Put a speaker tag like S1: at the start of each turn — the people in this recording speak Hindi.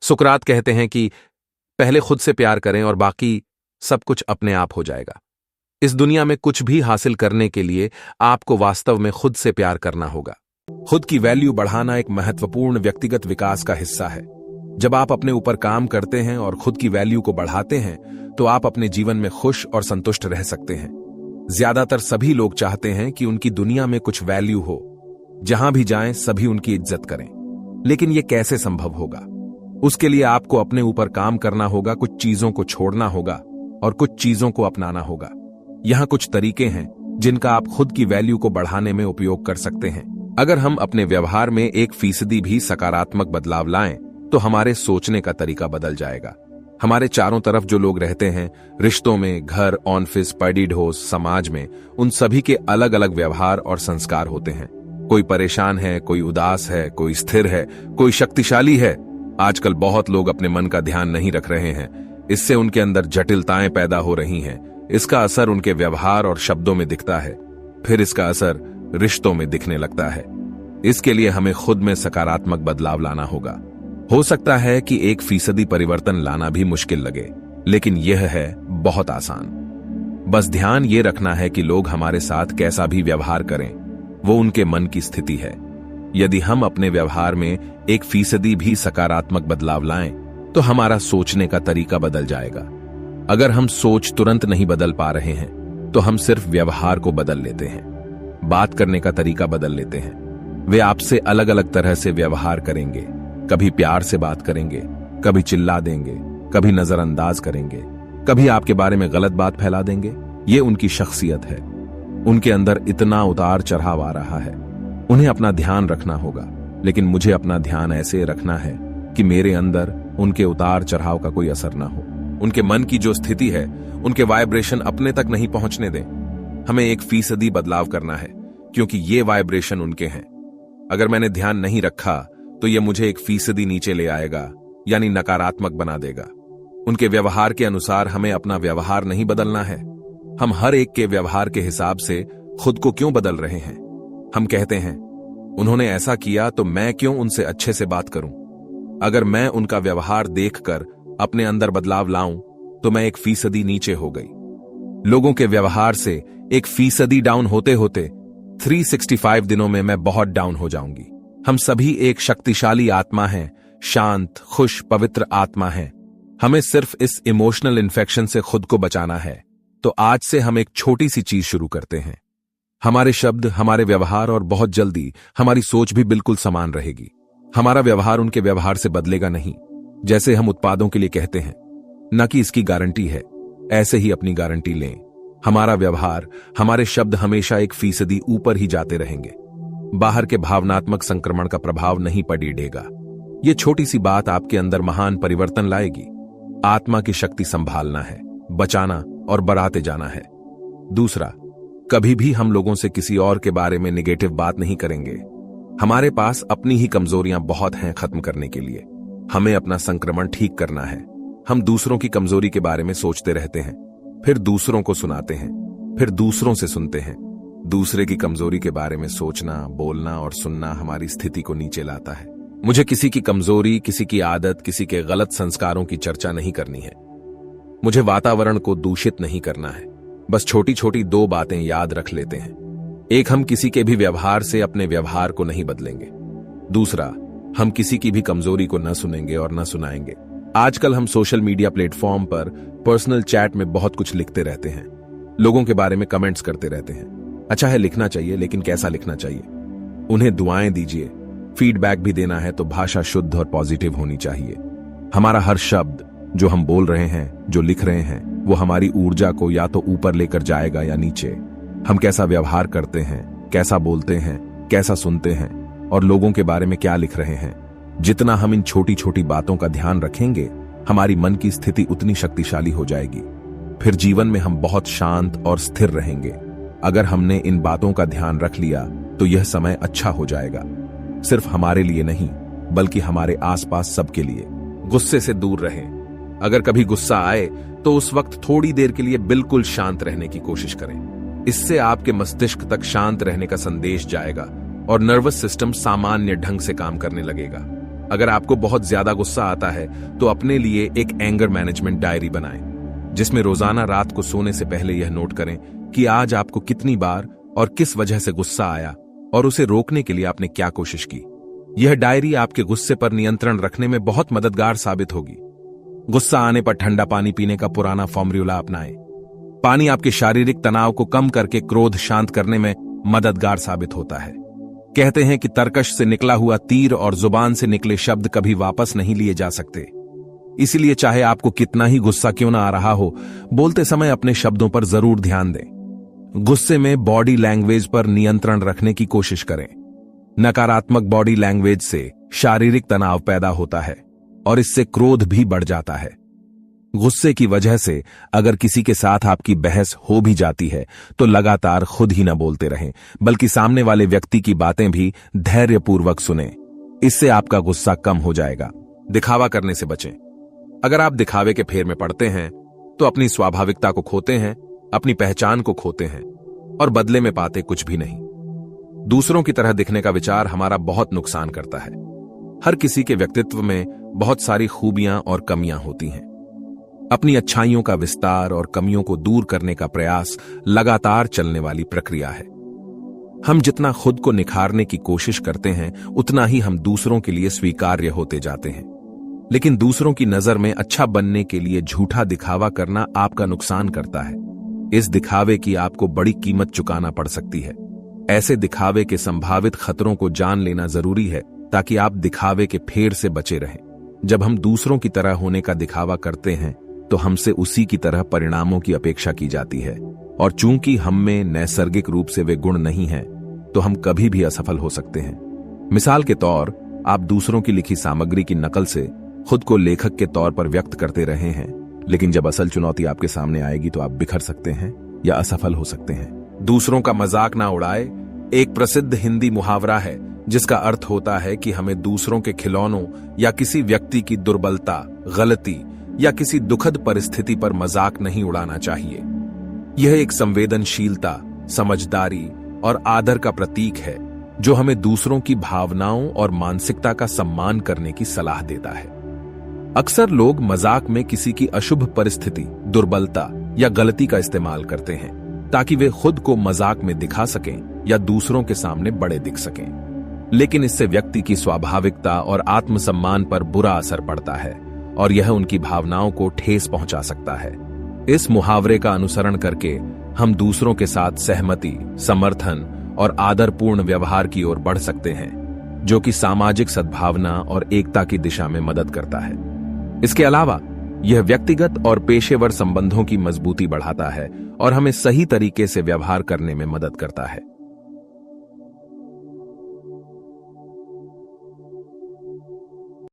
S1: सुकरात कहते हैं कि पहले खुद से प्यार करें और बाकी सब कुछ अपने आप हो जाएगा। इस दुनिया में कुछ भी हासिल करने के लिए आपको वास्तव में खुद से प्यार करना होगा। खुद की वैल्यू बढ़ाना एक महत्वपूर्ण व्यक्तिगत विकास का हिस्सा है। जब आप अपने ऊपर काम करते हैं और खुद की वैल्यू को बढ़ाते हैं तो आप अपने जीवन में खुश और संतुष्ट रह सकते हैं। ज्यादातर सभी लोग चाहते हैं कि उनकी दुनिया में कुछ वैल्यू हो, जहां भी जाएं सभी उनकी इज्जत करें। लेकिन यह कैसे संभव होगा? उसके लिए आपको अपने ऊपर काम करना होगा, कुछ चीजों को छोड़ना होगा और कुछ चीजों को अपनाना होगा। यहां कुछ तरीके हैं जिनका आप खुद की वैल्यू को बढ़ाने में उपयोग कर सकते हैं। अगर हम अपने व्यवहार में 1% भी सकारात्मक बदलाव लाएं तो हमारे सोचने का तरीका बदल जाएगा। हमारे चारों तरफ जो लोग रहते हैं, रिश्तों में, घर, ऑफिस, पढ़ी ढोस, समाज में, उन सभी के अलग अलग व्यवहार और संस्कार होते हैं। कोई परेशान है, कोई उदास है, कोई स्थिर है, कोई शक्तिशाली है। आजकल बहुत लोग अपने मन का ध्यान नहीं रख रहे हैं। इससे उनके अंदर जटिलताएं पैदा हो रही हैं। इसका असर उनके व्यवहार और शब्दों में दिखता है, फिर इसका असर रिश्तों में दिखने लगता है। इसके लिए हमें खुद में सकारात्मक बदलाव लाना होगा। हो सकता है कि 1% परिवर्तन लाना भी मुश्किल लगे, लेकिन यह है बहुत आसान। बस ध्यान ये रखना है कि लोग हमारे साथ कैसा भी व्यवहार करें, वो उनके मन की स्थिति है। यदि हम अपने व्यवहार में 1% भी सकारात्मक बदलाव लाएं, तो हमारा सोचने का तरीका बदल जाएगा। अगर हम सोच तुरंत नहीं बदल पा रहे हैं, तो हम सिर्फ व्यवहार को बदल लेते हैं, बात करने का तरीका बदल लेते हैं। वे आपसे अलग अलग तरह से व्यवहार करेंगे। कभी प्यार से बात करेंगे, कभी चिल्ला देंगे, कभी नजरअंदाज करेंगे, कभी आपके बारे में गलत बात फैला देंगे। ये उनकी शख्सियत है। उनके अंदर इतना उतार चढ़ाव आ रहा है। उन्हें अपना ध्यान रखना होगा, लेकिन मुझे अपना ध्यान ऐसे रखना है कि मेरे अंदर उनके उतार चढ़ाव का कोई असर ना हो। उनके मन की जो स्थिति है, उनके वाइब्रेशन अपने तक नहीं पहुंचने दें। हमें 1% बदलाव करना है, क्योंकि ये वाइब्रेशन उनके हैं। अगर मैंने ध्यान नहीं रखा तो ये मुझे 1% नीचे ले आएगा, यानी नकारात्मक बना देगा। उनके व्यवहार के अनुसार हमें अपना व्यवहार नहीं बदलना है। हम हर एक के व्यवहार के हिसाब से खुद को क्यों बदल रहे हैं? हम कहते हैं, उन्होंने ऐसा किया तो मैं क्यों उनसे अच्छे से बात करूं? अगर मैं उनका व्यवहार देखकर अपने अंदर बदलाव लाऊं तो मैं 1% नीचे हो गई। लोगों के व्यवहार से 1% डाउन होते होते 365 दिनों में मैं बहुत डाउन हो जाऊंगी। हम सभी एक शक्तिशाली आत्मा हैं, शांत, खुश, पवित्र आत्मा हैं। हमें सिर्फ इस इमोशनल इन्फेक्शन से खुद को बचाना है। तो आज से हम एक छोटी सी चीज शुरू करते हैं। हमारे शब्द, हमारे व्यवहार और बहुत जल्दी हमारी सोच भी बिल्कुल समान रहेगी। हमारा व्यवहार उनके व्यवहार से बदलेगा नहीं। जैसे हम उत्पादों के लिए कहते हैं, न कि इसकी गारंटी है, ऐसे ही अपनी गारंटी लें। हमारा व्यवहार, हमारे शब्द हमेशा 1% ऊपर ही जाते रहेंगे। बाहर के भावनात्मक संक्रमण का प्रभाव नहीं पड़ेगा। यह छोटी सी बात आपके अंदर महान परिवर्तन लाएगी। आत्मा की शक्ति संभालना है, बचाना और बढ़ाते जाना है। दूसरा, कभी भी हम लोगों से किसी और के बारे में नेगेटिव बात नहीं करेंगे। हमारे पास अपनी ही कमजोरियां बहुत हैं खत्म करने के लिए। हमें अपना संक्रमण ठीक करना है। हम दूसरों की कमजोरी के बारे में सोचते रहते हैं, फिर दूसरों को सुनाते हैं, फिर दूसरों से सुनते हैं। दूसरे की कमजोरी के बारे में सोचना, बोलना और सुनना हमारी स्थिति को नीचे लाता है। मुझे किसी की कमजोरी, किसी की आदत, किसी के गलत संस्कारों की चर्चा नहीं करनी है। मुझे वातावरण को दूषित नहीं करना है। बस छोटी छोटी 2 बातें याद रख लेते हैं। एक, हम किसी के भी व्यवहार से अपने व्यवहार को नहीं बदलेंगे। दूसरा, हम किसी की भी कमजोरी को न सुनेंगे और न सुनाएंगे। आजकल हम सोशल मीडिया प्लेटफॉर्म पर पर्सनल चैट में बहुत कुछ लिखते रहते हैं, लोगों के बारे में कमेंट्स करते रहते हैं। अच्छा है, लिखना चाहिए, लेकिन कैसा लिखना चाहिए? उन्हें दुआएं दीजिए। फीडबैक भी देना है तो भाषा शुद्ध और पॉजिटिव होनी चाहिए। हमारा हर शब्द जो हम बोल रहे हैं, जो लिख रहे हैं, वो हमारी ऊर्जा को या तो ऊपर लेकर जाएगा या नीचे। हम कैसा व्यवहार करते हैं, कैसा बोलते हैं, कैसा सुनते हैं और लोगों के बारे में क्या लिख रहे हैं, जितना हम इन छोटी छोटी बातों का ध्यान रखेंगे, हमारी मन की स्थिति उतनी शक्तिशाली हो जाएगी। फिर जीवन में हम बहुत शांत और स्थिर रहेंगे। अगर हमने इन बातों का ध्यान रख लिया तो यह समय अच्छा हो जाएगा, सिर्फ हमारे लिए नहीं बल्कि हमारे आसपास सबके लिए। गुस्से से दूर रहें। अगर कभी गुस्सा आए तो उस वक्त थोड़ी देर के लिए बिल्कुल शांत रहने की कोशिश करें। इससे आपके मस्तिष्क तक शांत रहने का संदेश जाएगा और नर्वस सिस्टम सामान्य ढंग से काम करने लगेगा। अगर आपको बहुत ज्यादा गुस्सा आता है तो अपने लिए एक एंगर मैनेजमेंट डायरी बनाएं, जिसमें रोजाना रात को सोने से पहले यह नोट करें कि आज आपको कितनी बार और किस वजह से गुस्सा आया और उसे रोकने के लिए आपने क्या कोशिश की। यह डायरी आपके गुस्से पर नियंत्रण रखने में बहुत मददगार साबित होगी। गुस्सा आने पर ठंडा पानी पीने का पुराना फॉर्मूला अपनाएं। पानी आपके शारीरिक तनाव को कम करके क्रोध शांत करने में मददगार साबित होता है। कहते हैं कि तरकश से निकला हुआ तीर और जुबान से निकले शब्द कभी वापस नहीं लिए जा सकते। इसीलिए चाहे आपको कितना ही गुस्सा क्यों ना आ रहा हो, बोलते समय अपने शब्दों पर जरूर ध्यान दें। गुस्से में बॉडी लैंग्वेज पर नियंत्रण रखने की कोशिश करें। नकारात्मक बॉडी लैंग्वेज से शारीरिक तनाव पैदा होता है और इससे क्रोध भी बढ़ जाता है। गुस्से की वजह से अगर किसी के साथ आपकी बहस हो भी जाती है तो लगातार खुद ही न बोलते रहें, बल्कि सामने वाले व्यक्ति की बातें भी धैर्यपूर्वक सुनें। इससे आपका गुस्सा कम हो जाएगा। दिखावा करने से बचें। अगर आप दिखावे के फेर में पड़ते हैं तो अपनी स्वाभाविकता को खोते हैं, अपनी पहचान को खोते हैं और बदले में पाते कुछ भी नहीं। दूसरों की तरह दिखने का विचार हमारा बहुत नुकसान करता है। हर किसी के व्यक्तित्व में बहुत सारी खूबियां और कमियां होती हैं। अपनी अच्छाइयों का विस्तार और कमियों को दूर करने का प्रयास लगातार चलने वाली प्रक्रिया है। हम जितना खुद को निखारने की कोशिश करते हैं उतना ही हम दूसरों के लिए स्वीकार्य होते जाते हैं। लेकिन दूसरों की नजर में अच्छा बनने के लिए झूठा दिखावा करना आपका नुकसान करता है। इस दिखावे की आपको बड़ी कीमत चुकाना पड़ सकती है। ऐसे दिखावे के संभावित खतरों को जान लेना जरूरी है ताकि आप दिखावे के फेर से बचे रहें। जब हम दूसरों की तरह होने का दिखावा करते हैं तो हमसे उसी की तरह परिणामों की अपेक्षा की जाती है, और चूंकि हम में नैसर्गिक रूप से वे गुण नहीं हैं, तो हम कभी भी असफल हो सकते हैं। मिसाल के तौर, आप दूसरों की लिखी सामग्री की नकल से खुद को लेखक के तौर पर व्यक्त करते रहे हैं, लेकिन जब असल चुनौती आपके सामने आएगी तो आप बिखर सकते हैं या असफल हो सकते हैं। दूसरों का मजाक ना उड़ाए एक प्रसिद्ध हिंदी मुहावरा है, जिसका अर्थ होता है कि हमें दूसरों के खिलौनों या किसी व्यक्ति की दुर्बलता, गलती या किसी दुखद परिस्थिति पर मजाक नहीं उड़ाना चाहिए। यह एक संवेदनशीलता, समझदारी और आदर का प्रतीक है जो हमें दूसरों की भावनाओं और मानसिकता का सम्मान करने की सलाह देता है। अक्सर लोग मजाक में किसी की अशुभ परिस्थिति, दुर्बलता या गलती का इस्तेमाल करते हैं ताकि वे खुद को मजाक में दिखा सकें या दूसरों के सामने बड़े दिख सकें। लेकिन इससे व्यक्ति की स्वाभाविकता और आत्मसम्मान पर बुरा असर पड़ता है और यह उनकी भावनाओं को ठेस पहुंचा सकता है। इस मुहावरे का अनुसरण करके हम दूसरों के साथ सहमति, समर्थन और आदरपूर्ण व्यवहार की ओर बढ़ सकते हैं, जो कि सामाजिक सद्भावना और एकता की दिशा में मदद करता है। इसके अलावा यह व्यक्तिगत और पेशेवर संबंधों की मजबूती बढ़ाता है और हमें सही तरीके से व्यवहार करने में मदद करता है।